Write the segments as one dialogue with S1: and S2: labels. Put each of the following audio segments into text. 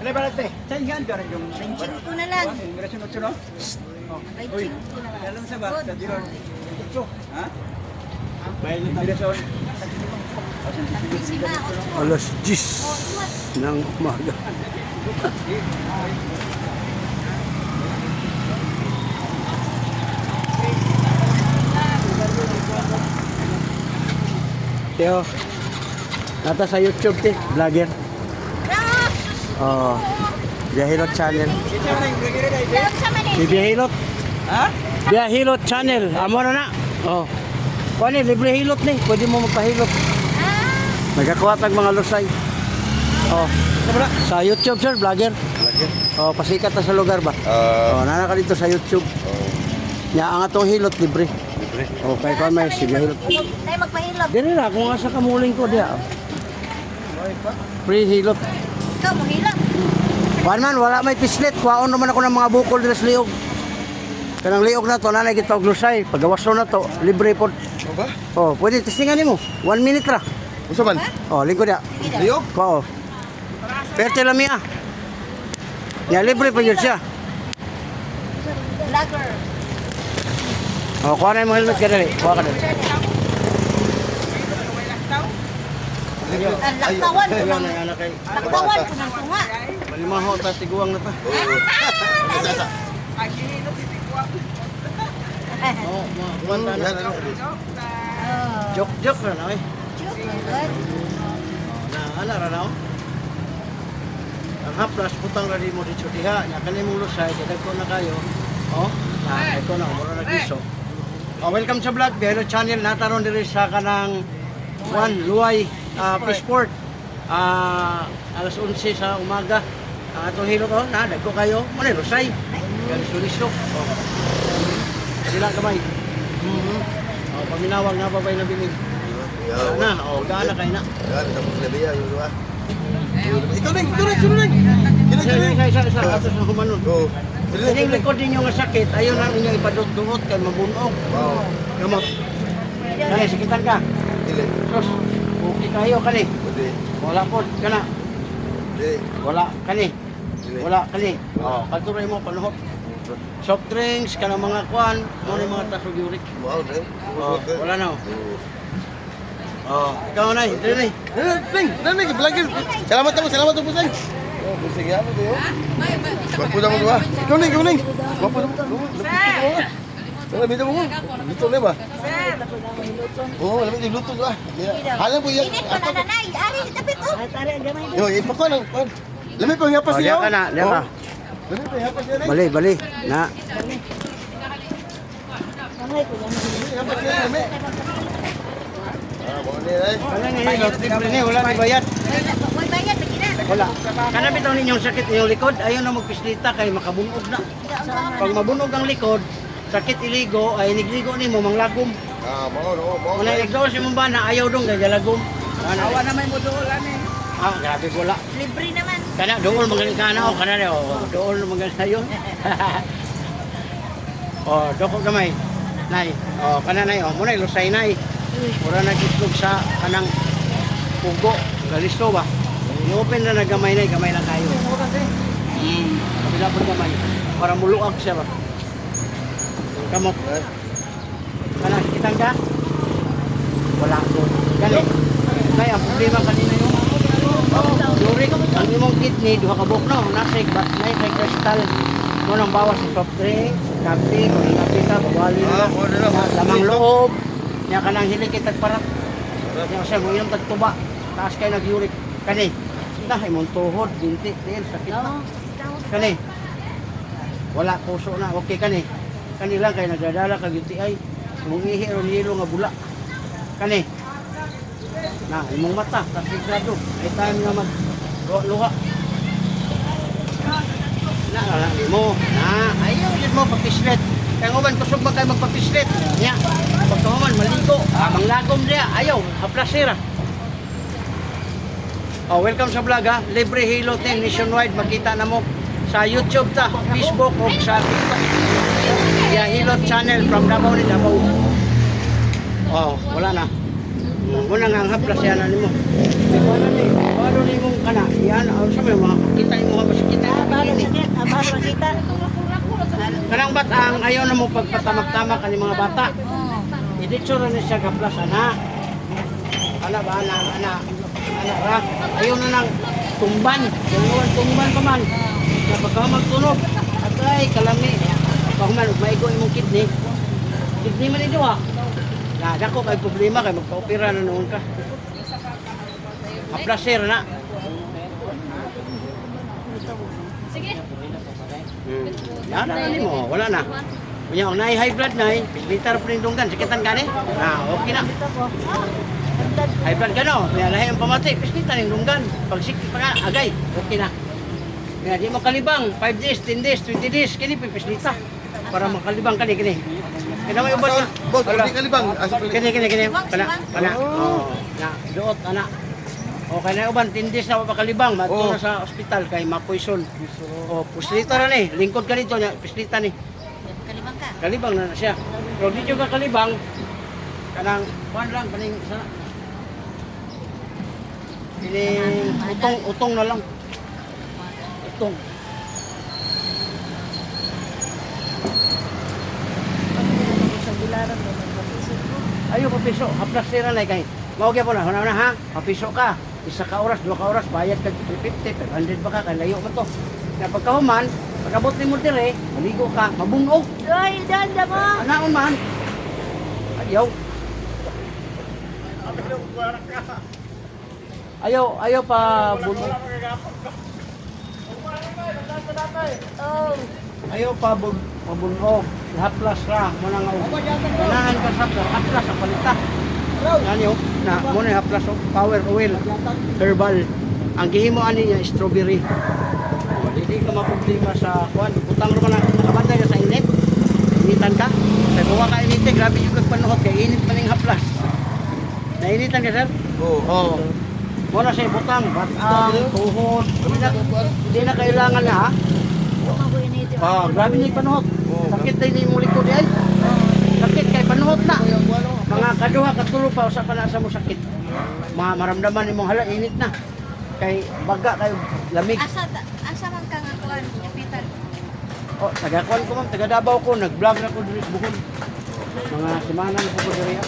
S1: Ano ba natin? Saan yan? Diyan yung...
S2: Benching ko na lang.
S1: Immigration 8, no? Uy,
S2: Benching ko na lang.
S1: alam sa ba?
S2: Good.
S1: Sa Diron. Ha? Bayan ng immigration.
S2: Sima,
S3: Alas 10 ng umaga. Teo, nata sa YouTube te, vlogger. Oh, Biyahilot Channel. Si Biyahilot.
S1: Ha?
S3: Biyahilot Channel. Amo na na. Oh. Kuan ni libre hilot ni, pwede mo magpahilot. Nagakuha tag mga lusay. Oh, sa YouTube sir, vlogger. Oh, pasikat na sa lugar ba? Oh, nana ka dito sa YouTube. Nya ang atong hilot libre. Libre. Oh, kay kuan may sige hilot.
S2: Tayo magpahilot.
S3: Dili na kung asa ka muling ko dia. Free hilot.
S2: Ikaw, mahilot.
S3: Kuan man wala may pislet, kuhaon naman ako ng mga bukol dito sa liog. Kanang liog na to, nanay kita og lusay. Pagawas na to, libre pod.
S1: Ba?
S3: Oh, pwede testingan nimo. 1 minute ra.
S1: Usa man?
S3: Oh, lingkod ya.
S1: Liog?
S3: Oo. Perte lang niya. Ya, libre pa yun siya.
S2: Vlogger.
S3: Oh, kuha na yung mga helmet ka dali. Kuha ka dali.
S2: Ang laktawan ko
S3: Ayun,
S2: ng...
S3: ay anak kay.
S2: Laktawan ko ng tunga.
S3: Malimaho, tas tiguang na pa. Oo, mga kumanta na. Joke na na eh. Na, ra na oh. Ang haplas, putang radi mo dito diha. Nya kanay mong lusay, kadag ko na kayo. Oh, na, ito na, mura na giso. Oh, welcome sa vlog, Biyahilot Channel. Nataron diri sa kanang Luay Fishport. Alas 11 sa umaga. Atong hilot oh, na, dagko kayo. Muna lusay. Galis-liso. Oh. Sila kamay. Oh, paminawag nga babay na binig. Na, oh, gaana kay na.
S1: Ikaw ning, sunod.
S3: Isa, ato sa humanon. Kining likod ninyo nga sakit, ayaw na ninyo ipadot-duot kay mabunog. Gamot. Kaya, sikitan ka. Sos, okay kayo kani. Wala po, kana. Wala, kani. Wala, kani. Oh, katuloy mo, panuhot. Soft drinks, kana mga kuan, mga mga tasog uric. Oh, wala na. Oh, ikaw na, dili.
S1: Nani, vlogger. Salamat mo, Pusay. Sige, ano to? Wapo na mo ba? Ikaw ning. Wapo na mo. Wala bitaw mo. Luto na ba? Oo, wala may luto ba? Hala po yan.
S2: Init pa na nanay. Ari, tapit oh.
S1: Yo, ipako na. Lami pa nga pa
S3: Oh,
S1: siya.
S3: diyan ka na, diyan ka.
S1: Lami pa nga pa siya.
S3: Bali, na. Wala nga hilot, libre ni, wala ni bayad.
S2: May bayad, lagi na.
S3: Wala. Kana bitaw ninyong sakit inyong likod, ayaw na magpislita kay makabunog na. Pag mabunog ang likod, sakit iligo, ay nigligo ni mo manglagom. Kung nailigdo si mong bana, ayaw dong kay galagom. Awa naman mo doon, grabe wala.
S2: Libre naman.
S3: Kana doon magaling ka na, kana na, doon magaling na yun. Doko gamay. Nay, kana na yun, muna ilusay nay. Mura nagitlog sa kanang pugo, galisto ba? I-open na nagamay na, gamay na kayo. Kabila po gamay, para muluag siya ba? Kamot. Kana, kitang ka? Wala ko. Gani. Kaya, ang problema kanina yung uric, ang imong kidney, duha ka buok no, nasig, but may crystal. Munang bawas sa soft drink, kape, kung kape ka, bawali na. Lamang loob. Nya kanang hilikit tagparat. Nya sa mo yung tagtuba. Taas kay nag-uric kani. Dah imong tuhod, binti, din sakit na. Kani. Wala puso na. Okay kani. Kani lang kay nagdadala kag UTI. Imong ihi ron yelo nga bula. Kani. Na imong mata kasigurado. Ay time nga mag luha. Na mo. Ayaw yun mo papislet. Kaya uban kusog ba kayo magpapislit? Nya. Pagkahuman, maligo. Manglagom niya. Ayaw, haplasira. Welcome sa vlog ha. Libre hilot din nationwide. Makita na mo sa YouTube ta, Facebook o sa TikTok. Biyahilot Channel from Davao ni Davao. Wala na. Muna nga ang haplas yan ano mo. Paano ni mong kana? Yan, sa may mga kita mo ha basta kita.
S2: Bago sakit, bago makita.
S3: Kanang batang ayaw na mo pagpatamak-tamak ani mga bata. Iditsura na siya haplas ana. Ana ba ana ra. Ayaw na nang tumban. Ayaw tumban pa man. Kapag ka magtunog, atay kalami. Kapag man maigo imong kidney. Kidney man ito ha. Dako kay problema kay magpa-opera na noon ka. Haplasir na.
S2: Sige.
S3: Yan na mo, wala na. Kunya ang naay high blood nay, liter pa rin dunggan, sakitan gani. Okay na. High blood ka no, kaya lahi ang pamati, piskitan yung dunggan. Pag sikit pa ka, agay, okay na. Kaya di makalibang, 5 days, 10 days, 20 days, kini pipislita. Para makalibang kani. Kaya may ubat na.
S1: Boss, hindi ka libang.
S3: Kini. Kana. Oh, na, doot, ana. Okay na uban, 10 days na makalibang, mato na sa ospital kay mapoison. Oh, puslita ra ni, lingkod ka dito nya, puslita ni.
S2: Kalibang ka.
S3: Kalibang na siya. Pero di ka kalibang, kanang kuan lang paning sa pining utong na lang. Utong.
S2: Sa bilaran mo magpapisok mo.
S3: Ayo papiso, haplas sira na kay. Mao gyud po na, huna ha. Papiso ka. Isa ka oras, 2 ka oras, bayad ka 350, 500 ba ka kay layo man to. Na pagkahuman, pagabot ni mo dire, maligo ka, mabungog.
S2: Ay, danda mo.
S3: Anaon man. Ayaw. Ayaw pa bungog.
S2: Oh.
S3: Ayaw pa mabungog. Haplas ra mo nang ganahan ka sa haplas sa palita. Yan yun, na muna yung haplas of power oil, herbal. Ang gihimo ani niya strawberry. Hindi ka maproblema sa kuan. Utang naman nakabantay ka sa init. Initan ka. Kaya gawa ka init, grabe yung kagpanuhot kay init man yung haplas. Nainitan ka sir? Oo. Muna siya butang, batang, tuhod. Hindi na kailangan na ha. Grabe niya yung panuhot. Sakit na yung likod ay. Sakit kay panuhot na. Mga kaduha katulo pa usa pa na sa mo sakit. Maramdaman imong hala init na. Kay baga kayo lamig.
S2: Asa man ka nga kuan, kapitan.
S3: Oh, taga-kuan ko ma'am, taga Davao ko, nag-vlog na ko diri sa Bukod. Mga semana na ko diri.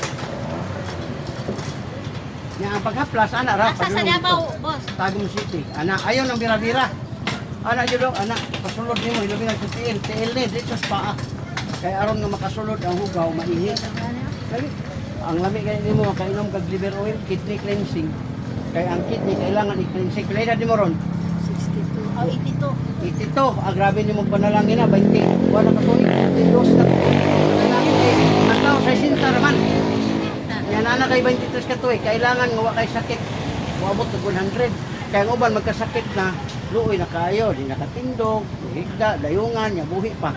S3: Nya ang paghaplas ana ra
S2: Asa sa Davao, boss?
S3: Tagum City. Ana ayon ang bira-bira. Ana jud ana pasulod nimo ilabi na sa TL ni dito sa paa. Kay aron nga makasulod ang hugaw maihi. Kali ang lami kay nimo makainom kag liver oil, kidney cleansing. Kay ang kidney kailangan i-cleansing. Pila na di mo ron?
S2: 62. Oh, 82.
S3: 82. Grabe nimo panalangin na 20. Wala ka tuig. 22 na. Panalangin kay nakaw sa sinta raman. Yan ana kay 23 ka tuig. Kailangan nga wa kay sakit. Moabot og 100. Kaya ang uban magkasakit na luoy na kayo, di nakatindog, higda, dayungan, nya buhi pa.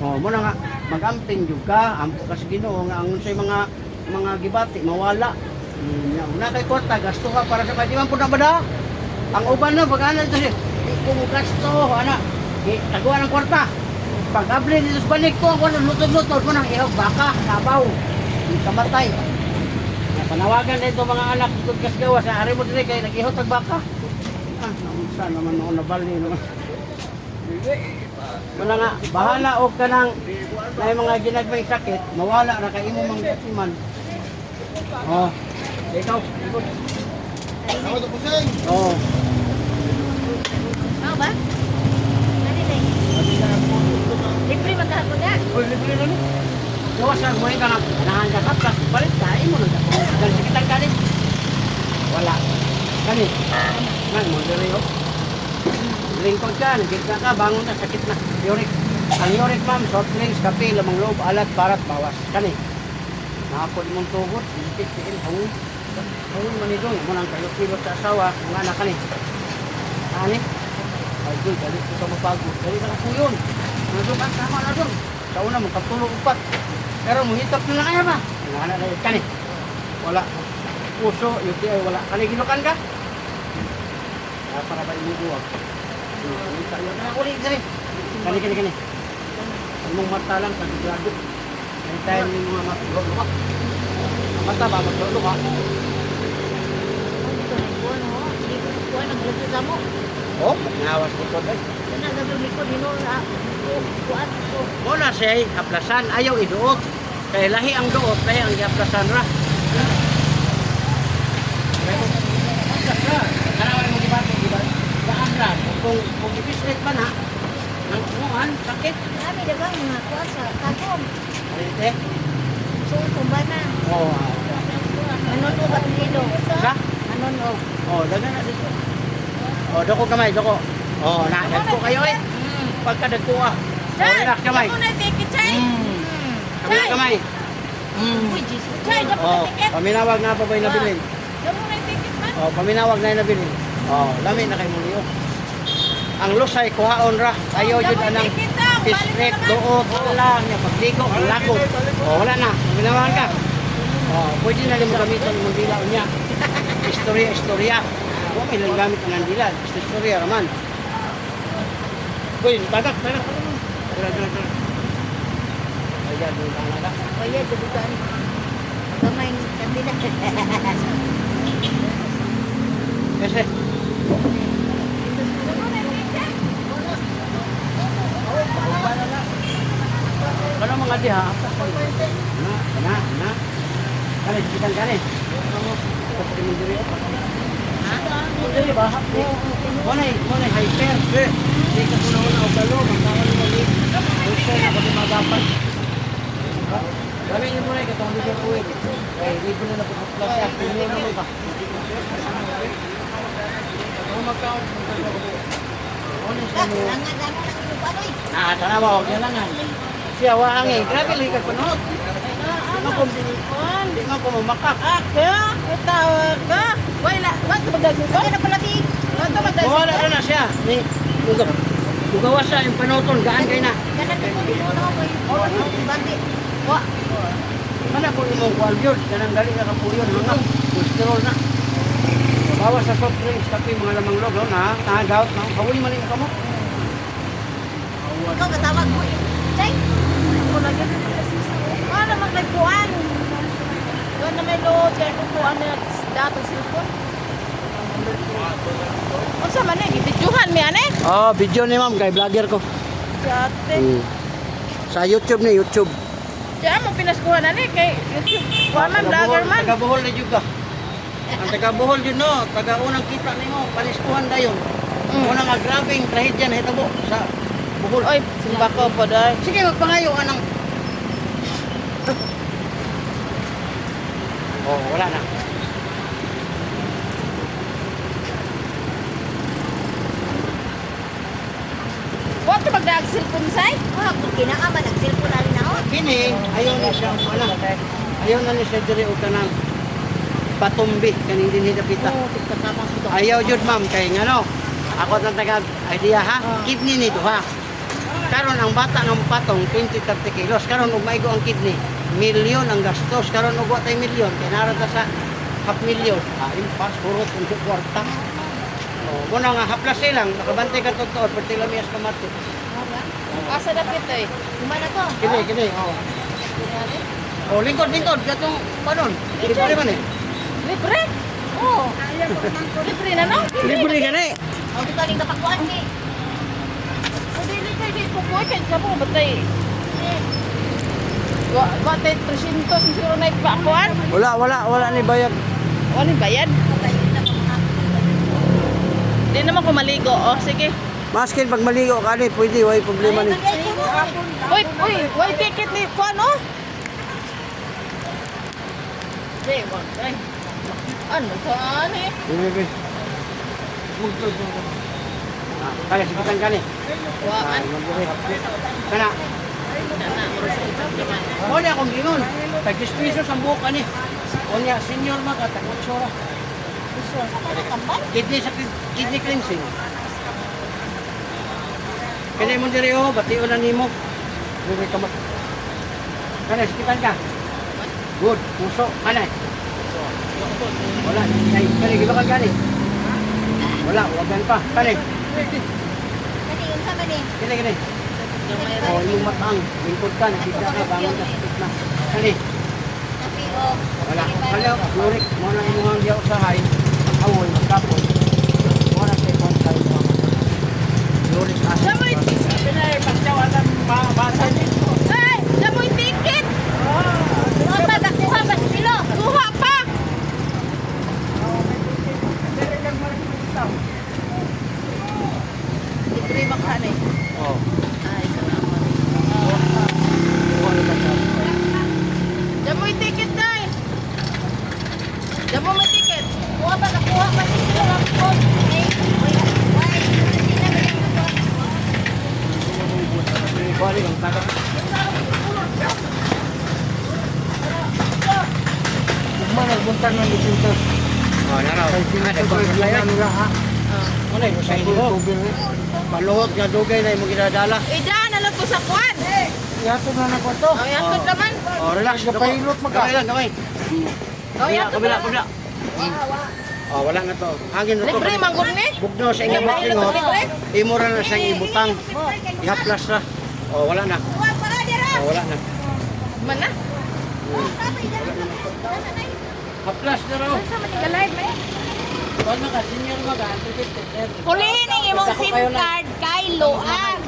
S3: Oh, mo na nga magamping jud ka, ampo ka sa Ginoo nga ang unsay mga gibati mawala. Na kay kwarta gasto ka para sa di man pud na bada. Ang uban na pag ana dito, di ko mo gasto ana. Taguan ang kwarta. Pag abli dito sa banig ko, ako lutod-lutod mo nang ihog baka, nabaw. Di kamatay. Panawagan nito mga anak ko kasgawa sa ari mo dire kay nag-ihog tag baka. Naunsa naman noon nabali naman. Wala nga, bahala o ka nang may mga ginagmay sakit, mawala na kay imo mang gatiman. Oh, ikaw, ikot.
S1: Ako to pusing.
S3: Oh,
S2: Ano ba? Dali lang. Libre maghapon na.
S3: oy, libre na ni. Gawa sa mo ka nga, nahandak ka, plus balik ka, imo na dako. Dan sakitan ka ni. Wala. Kani. Nang mo dire yo. Lingkod ka, nagigta ka, bangon na, sakit na. Uric. Ang uric ma'am, soft drinks, kape, lamang loob, alat, barat, bawas. Kani. Nakapod mong tuhod, sikit, sikit, hangin. Hangin manidong, munang kalot-kilot sa asawa, mga anak kani. Kani. Ay, doy, galit ko sa mapagod. Galit na po yun. Nandun ang sama na doon. Sa una, magkatulog upat. Pero muhitap na lang kaya ba? Mga anak na kani. Wala. Puso, UTI, wala. Kani, ginukan ka? Para ba inubuwag? Kani. Ang mong mata lang, pag-grado. Kani tayo yung mga matulog ka. Mata ba, matulog ka?
S2: Wala nagreklamo mo.
S3: Oh, nawas ko to.
S2: Wala nagreklamo ko dino na. Kuan ko.
S3: Wala siya haplasan, ayaw iduot. Kaya lahi ang duot, lahi ang haplasan ra. Kanawan mo di ba? Daan ra. Kung ipislit pa na, nang kuhan, sakit.
S2: Kami dagang mga kuan sa kagom.
S3: Alite?
S2: So tumba na.
S3: Oh,
S2: Anon o ba kilo?
S3: sa?
S2: Anon o.
S3: Oh, dagan na dito. Oh, dako kamay, dako. Oh, na, dagko kayo eh. Pagka dagko ah. Oh, relax kamay.
S2: Ako na ticket, Chay.
S3: Kamay, kamay.
S2: Uy, Jesus. Chay, ako na
S3: Oh,
S2: ticket.
S3: paminawag na pa ba'y nabilin?
S2: Ako na ticket man.
S3: Oh, paminawag na yung nabilin. Oh, lami na kay Mulio. Ang lusay, kuhaon ra. Ayaw yun anang pisret, doot, wala niya. Pagliko, ang lakot. Oh, wala na. Paminawagan ka. Oh, pwede na rin mo gamitin yung dila niya. Istorya. Huwag may lang gamit ang dila. Istorya raman. Uy, tagak. Tara. Ayan, doon ka na.
S2: Kaya dudugan. Gamay ni kabila.
S3: Kasi, kalau mga diha, na. Kali, sikitan ka rin. Kapag mandiri ako. Mandiri ba? Monay, hyper. Hindi ka kuna-una o galo, magkawan mo ulit. Gusto na pati magapan. Kami yun muna, katong hindi ko uwi. Eh, hindi ko na napapaplas siya. Hindi mo naman ba? Kung magkawan, Monay siya mo. Tara mo, kailangan. Siya, waang eh. Grabe, likat pa noot. Di nga ko mamakak.
S2: Tawag ka. Wala. Ba't magdagdag ko? Kaya na pala di. Ba't magdagdag
S3: Wala na na siya. Ni, lugawas siya yung panoton. Gaan kayo na.
S2: Kana ko di mo na ako. Bandi. Wa.
S3: Mana po imong kual yun. Ganang gali na kapo yun. Mga cholesterol na. Bawas sa soft drinks. Tapi mga lamang log. Na, doubt. Kawin man yung kamo.
S2: Ikaw katawag mo. Chay. Ko lagi. Ano mag nagkuan? Doon na may load. Kaya kukuan na dato cellphone. Ano sa man eh? Videohan mi ane?
S3: Oh, video ni ma'am. Kay vlogger ko.
S2: Dati.
S3: Sa YouTube ni YouTube.
S2: Diyan mo pinaskuhan na kay YouTube. Kuha man, vlogger man.
S3: Taga Bohol na juga. Ang taga Bohol yun no. Taga unang kita ni mo. Paniskuhan na yun. Unang agrabing trahedya na hitabo sa Bohol.
S2: Oy, simba ko po dahil.
S3: Sige, magpangayo anang. Oh, wala na.
S2: Huwag ka magdag-cellphone say? Huwag, kinakaman, nag-cellphone na rin ako.
S3: Kini, ayaw na siya. Wala. Ayaw na ni siya diri o kanang patumbi. Kaning din hinapita. Ayaw yun, ma'am. Kaya nga no. Ako ang taga-idea ha. Kidney nito ha. Karon ang bata ng patong 20-30 kilos. Karon ug maigo ang kidney. Milyon ang gastos. Karon ug wa tay milyon. Kaya narata sa half million. Impas puro tundo kwarta. Oh, muna nga haplas silang nakabantay ka totoo perti lamias kamati.
S2: Asa na pito eh. Kumana ko.
S3: Kini. Oh. Oh, lingkod katong panon. Libre man eh.
S2: Libre? Oo. Libre na no?
S3: Libre gani.
S2: Ang dito rin napakuan ni. Hindi kayo di po po. Kaya mo batay. Batay 300 siguro na ipakuan.
S3: Wala ni bayad.
S2: Ano yung bayad? Hindi naman ko maligo. O, sige.
S3: Maskin pag maligo ka ni, pwede, way problema ni.
S2: Uy, why ticket ni po, ano? Hindi, wag. Ay. Ano ka, ano eh?
S3: Bebe. Kaya sikitan ka ni.
S2: Waan.
S3: Kana. O niya kung ginon. Tag-10 pesos ang buhok ka ni. O niya, senior mga tag-8 kidney cleansing. Kaya mo diri o, batiyo na nimo. Bebe ka mat. Kana sikitan ka. Good, puso, kanay. Wala, kani gibakan kani. Wala, wagan pa. Kani.
S2: Kani, unsa man eh?
S3: Kini. Oh, yung matang, lingkod ka, nakita ka, bangon ka, sakit na. Kani.
S2: Tapi, o.
S3: Wala. Kalaw, lurik, mo na imuhang diyaw sa hay. Awoy, magkapon.
S2: Ay, damoy ticket. Kuha pa, dakuha pa, pilo. Kuha pa. Libre makani.
S3: Oh.
S2: Ay, salamat. Damoy ticket, day. Damoy may ticket. Kuha pa, dakuha pa. Pilo lang po.
S3: Kuwari lang taga.
S1: Mana buntar ng dito.
S3: Oh, naraw. Ada ko kaya nila ha. Ano yung sa inyo? Paluhot nga dugay na imong ginadala.
S2: Idaan na lang ko sa kwan.
S1: Yato na ko to.
S2: Oh, yakot naman.
S3: Oh, relax.
S1: Gapahilot magka.
S3: Gamay lang, gamay.
S2: Oh, yakot
S3: Kabila,
S2: naman.
S3: kabila. Oh, wala na to. Hangin na to.
S2: Libre, manggol ni.
S3: Bugno sa inyong bakingot. Imura na sa ibutang. Ihaplas na. Oh, wala na. Oh, wala na.
S2: Mana?
S3: Haplas na raw.
S2: Sa manigalay, may.
S3: Kung ka, senior mga.
S2: Kulihin ang imong SIM card kay Luan.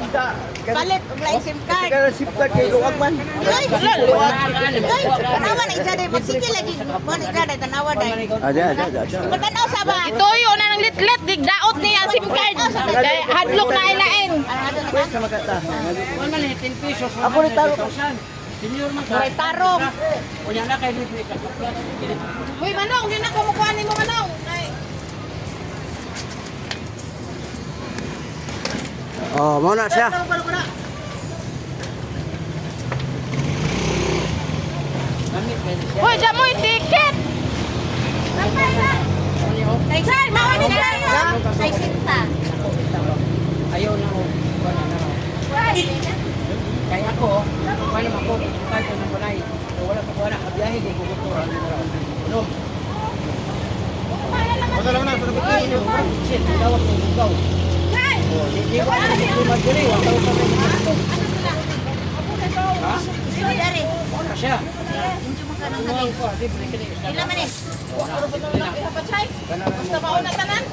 S2: Palit og lain SIM card.
S1: Kaya sipta kay luwag man.
S2: Ay, wala Luan. Ay, tanawa na isa day magsige lagi. Mo ni kada tanawa day.
S1: Ada.
S2: Matanaw sa ba? Ituyo na ng litlet digdaot niya ang SIM card. Kay hadlok na ilain.
S1: Pwes na makata.
S3: Wala na 10 pesos.
S1: Ako ni taro.
S3: Senior mga.
S2: May tarong.
S3: Kunya na kay libre ka.
S2: Uy, manong, di na kumukuha ni mo manong. Ay.
S3: Oh, mau na siya.
S2: Uy, damo yung ticket. Sir, mawin ni kayo. Ay, sinta.
S3: Ayaw na ako. Wala na raw. Kaya ako, wala naman ako. Kahit na balay. Wala pa ko na. Kabiyahe kay kukuturan. Ano?
S1: Wala lang na.
S3: Shit, tawag ng lugaw. Hindi ko alam kung magdali. Wala ko sa mga. Ha? Wala siya.
S2: Ilan man eh? Basta mauna tanan?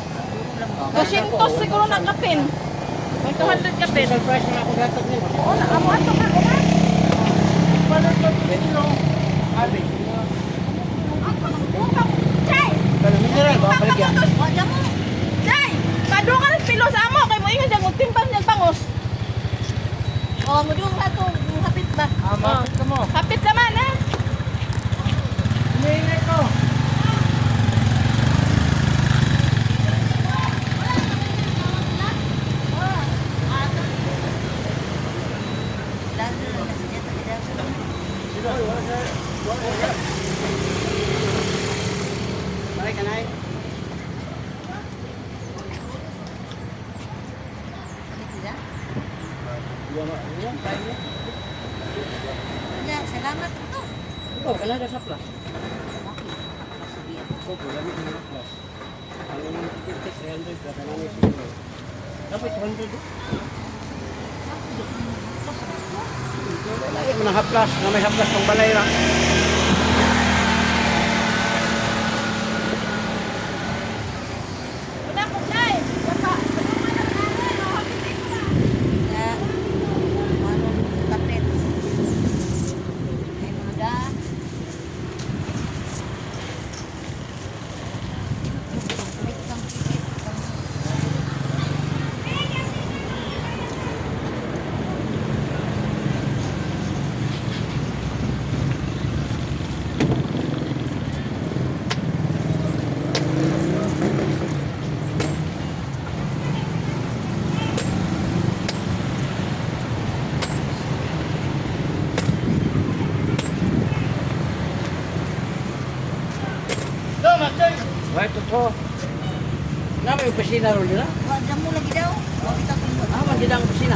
S2: 200 siguro nagkapin. May 200 kapin.
S3: Surprise na ako gatag niya.
S2: Wala, amo ato ka.
S3: Abi.
S2: Chay!
S3: Kalau mineral ba paligyan?
S2: Chay! Padungan ang pilo sa amo. Kaya mo ingon dyan, magtimpang niyang pangos. Oh, mo doon ka to. Kapit ba?
S3: Mapit ka mo.
S2: Kapit naman eh.
S3: Hinihingay ko. Balik ka na eh. Yan, tayo niya.
S2: Salamat ito.
S3: Ikaw, Canada sa plus. Opo, lamit mo na plus. Ang inyong ticket, 300 ka, kanangin siguro. Dapat 200 eh. Lagi mo ng haplas, na may haplas pang balay lang.
S2: Una po, Chay! Basta. Kapit. Ay, mga
S3: Wah, totoo. Na may opisina ron nila?
S2: Wag mo lagi daw.
S3: Ah, maganda ang opisina.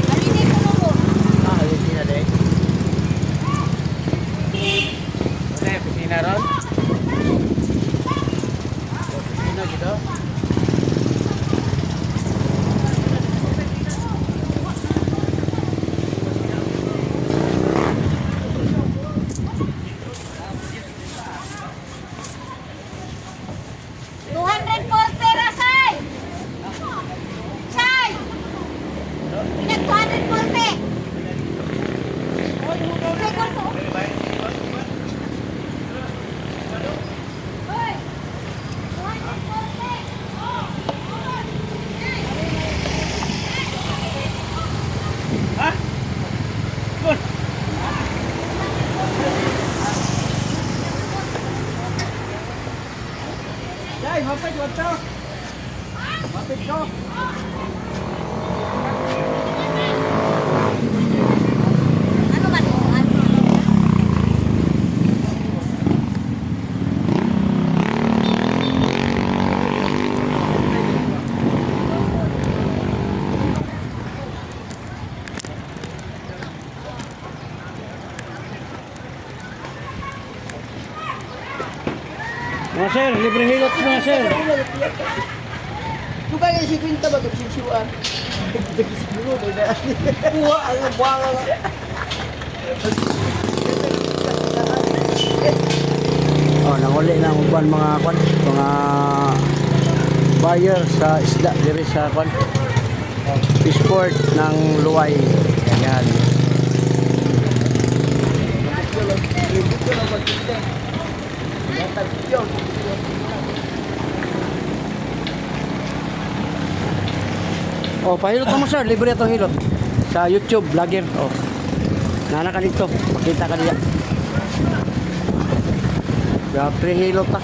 S2: Halini ko mo.
S3: Ah, opisina din. Ano yung opisina ron? Opisina gitu. Nay, hapit, wag to. Hapit ko.
S2: Ano man mo? Ano?
S3: Mga sir, libre hilot mga sir.
S4: Kung kaya si Quinta ba ito sisiwan? Siguro, may na. Buwa, ang buwanga nga.
S3: Oh, nanguli na ang uban mga kwan, mga buyer sa isda diri sa kwan. Fishport ng Luway. Ayan.
S4: Dito lang pagkita. Yatag yun.
S3: Oh, pahilot mo sir, libre itong hilot. Sa YouTube, vlogger. Oh. Nana ka dito, makita ka niya. Grabe hilot ta.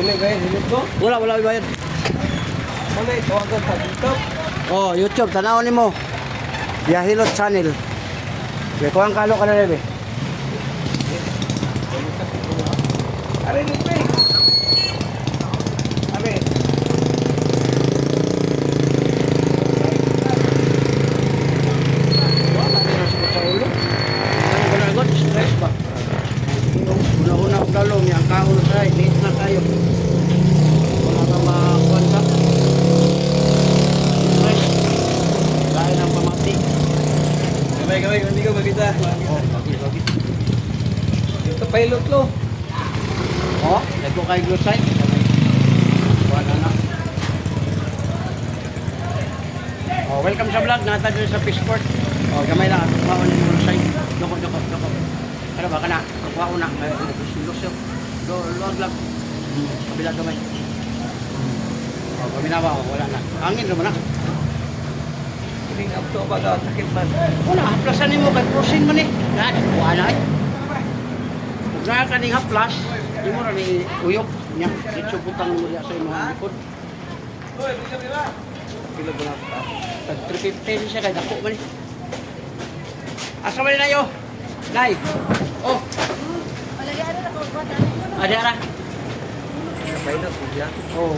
S4: Tuloy ba yun? Hilot ko?
S3: Wala bayad.
S4: Tuloy, tawagan sa dito.
S3: Oh, YouTube, tanawin mo. Ya Hilot channel. Be, kuang kalo ka na rin, be.
S4: Aray, libre. Aray.
S3: Wala na sa ulo. Ano ba nagot? Stress ba? Una-una ang dalong, yung kaon sa late na tayo. Wala na makuwanta. Stress. Dahil ng pamati.
S4: Gamay, hindi ko magkita.
S3: Oh, bakit?
S4: Ito pilot lo.
S3: Oh, nagko kay Glosite. Wala na. Oh, welcome sa vlog. Nata dito sa Fishport. Oh, gamay lang. Kuha ni Glosite. Doko. Ano ba kana? Kuha na. May lusyo. Luwag lang. Kabila gamay. Oh, paminawa. Oh, wala na. Angin naman na.
S4: Hindi up to ba daw? Sakit man.
S3: Wala. Haplasan mo kay Prosin man eh. Kuha na eh. Kung nakaning haplas, di mo rin uyok niya. Dito putang mo sa inyong likod.
S4: Pila ba na?
S3: Tag 350 siya kay dako man. Asa man na yo? Nay. Oh,
S2: Wala yan na ako.
S3: ada ra.
S4: Pilot po siya.
S3: Oh.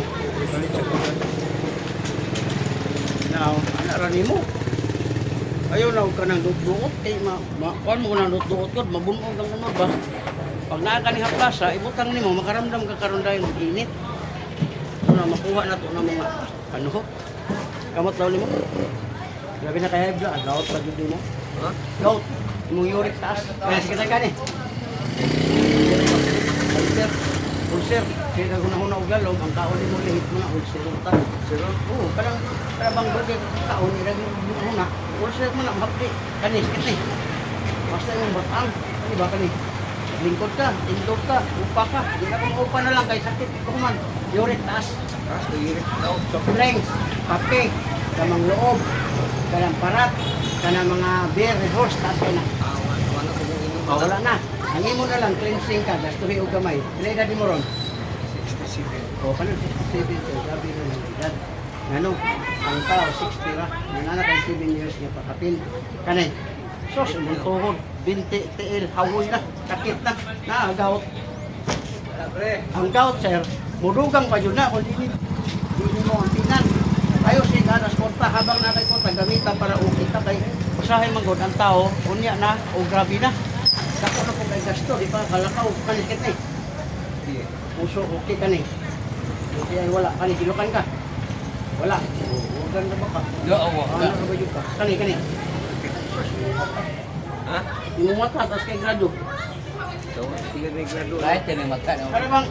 S3: Now, ana ra nimo. Ayaw na og kanang dudduot kay kuan mo nang dudduot ko mabunog lang naman ba. Pag naa ka ni haplasa, ibutang nimo makaramdam ka karon dayon og init. Una makuha na to ng mga ano ho. Kamot daw nimo. Grabe na kay high blood, daot pa jud nimo.
S4: Ha?
S3: Daot. Imong uric taas. Kaya sige ka ni. Ulcer. Ulcer. Kaya naguna-una og galong, ang kaon nimo lihit mo na ulcer ta.
S4: Siro?
S3: Oo, parang bang bagay kaon ni lagi mo na. Ulcer mo na mapdi. Kanis kini. Basta yung batang, di ba kani? Lingkod ka, tindog ka, upa ka. Di na kung upa na lang kay sakit ito man. Uric taas.
S4: Tapos nagirit daw.
S3: Soft drinks, kape, kamang loob, kanang parat, kanang mga beer, horse, taas ka na.
S4: Wala ko mong inom.
S3: Wala na. Ang imo na lang, cleansing ka, gastuhi o gamay. Pilay ka di mo ron.
S4: 67.
S3: O, kanang 67 ko, sabi na ng edad. Ano, ang tao, 60 ra. Nanana kay 7 years niya pakapin. Kanay, sos, imong tuhod, binti, tiil, hawoy na, sakit na, naagaw.
S4: Pre.
S3: Ang gout, sir, mudugang pa yun na, kung di mo ang tinan. Tayo si Ganas Korta, habang nakay Korta, gamitan para ukita kay usahay manggod ang tao, unya na, o grabe na. Dako na po kay gasto, di ba? Kalakaw, kanikit na eh.
S4: Sige.
S3: Puso, okay ka na eh. Okay ay wala, kanikilukan ka. Wala. Organ na ba ka?
S4: Awa.
S3: Ano na ba yun ka? Kani.
S4: Ha?
S3: Di mo mata, tapos kay grado.
S4: So, sige na grado.
S5: Kahit yan ang mata.
S3: Para bang,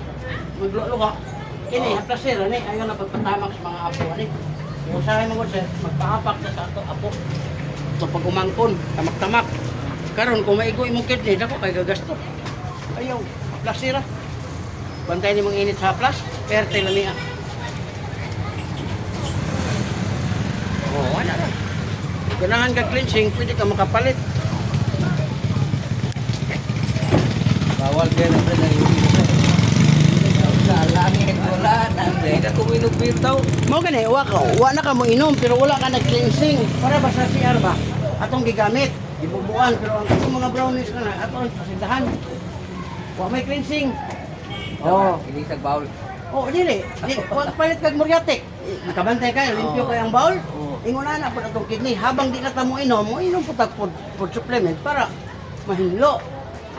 S3: maglulo ka. Kini, at sir, ani, ayaw na pagpatamak sa mga apo, ani. Usahay mo sir, magpaapak na sa ato apo. So pag umangkon, tamak-tamak. Karon kung maigoy mo kidney, dako kay gagasto. Ayaw, plasira. Bantay ni mong init sa plas, perte na niya. Oh, wala na. Ganahan ka cleansing, pwede ka makapalit.
S5: Bawal kayo na rin ang
S4: beer daw.
S3: Mo gani, wa na ka mo inom pero wala ka nag-cleansing. Para ba sa CR ba? Atong gigamit, gibubuan pero ang itong mga brownies na aton pasindahan. Wa may cleansing. Oh,
S4: Hindi sa bowl.
S3: oh dili. Wag palit kag muriatik. Nakabantay ka, limpyo kay ang bowl. Ingon na po atong kidney habang di na ta mo inom po tag food supplement para mahinlo.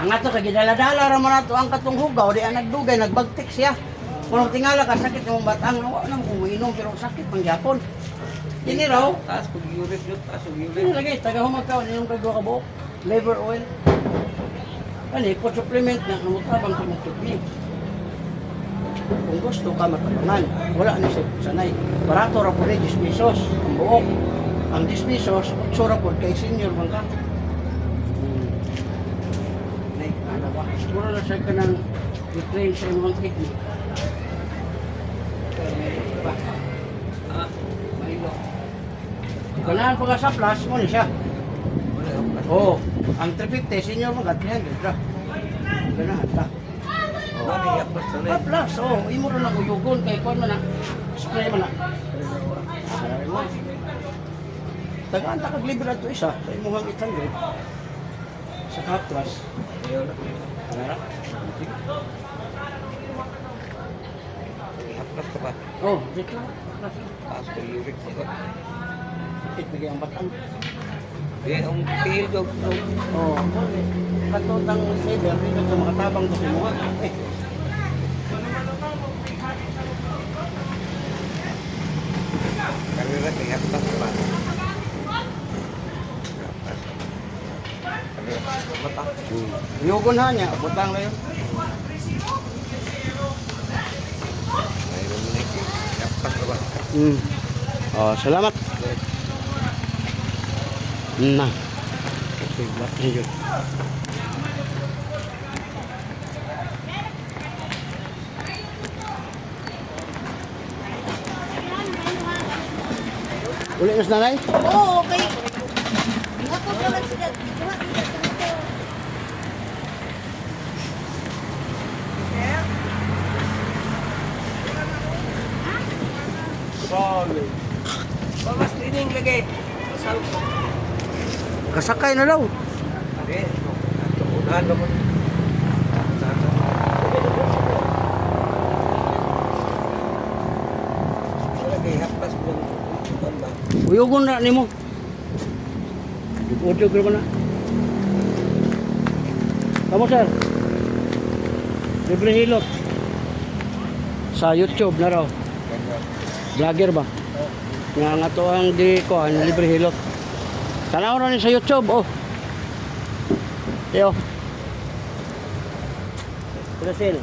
S3: Ang ato kay gidala-dala ra man ato ang katong hugaw di ang nagdugay nagbagtik siya. Kung tingala ka sakit ng batang wa na mo inom pero sakit pang gyapon. Kini raw,
S4: Taas pag uric yun, taas pag
S3: ano
S4: uric.
S3: lagi taga humagkaw inom kag duha ka buok, liver oil. Ani food supplement na namutabang sa mong kidney. Kung gusto ka matabangan, wala ni sanay. Barato ra po ni 10 pesos ang buok. Ang 10 pesos, 8 ra po kay senior man ka. Nay, ano ba? Siguro na siya ka ng i-train sa imong kidney. Ba?
S4: Ah, Milo.
S3: Ganahan pa ka sa plus mo ni siya. Oo. Ang 350, senior mo ka 300 ra. Ganahan ta.
S4: Ano yung yapos na rin?
S3: Plus, oh, imo rin ang uyugon kay kon man na spray man na. Tagaan ta kag libre ato isa sa imong 800. Sa Kaplas.
S4: Ayun.
S3: Ara.
S4: Yapos ka ba?
S3: Oh, dito.
S4: Taas pag uric.
S3: Sakit lagi ang batang.
S4: Eh, ang tiil daw.
S3: Oh, katutang saver dito sa mga tabang to sa mga. Eh,
S4: Karera kay yapos ka ba? Mata.
S3: uyugon ha niya, butang na yun.
S4: Mayroon mo na yung yapos ka ba?
S3: Oh, salamat. Na. Okay, black na yun. Uli na sa nanay?
S2: Oo, okay. Ako naman sila. Kuha.
S4: Bawas training lagi. Masal ko.
S3: Kasakay na daw.
S4: Ade, unahan naman. Wala kay yapos mo. Ba?
S3: Uyugon na nimo. Audio ko na. Kamu sir? Libre hilot. Sa YouTube na raw. Vlogger ba? Nga nga to ang di ko, ang libre hilot. Tanaw na ni sa YouTube, oh. Yo. Brasil.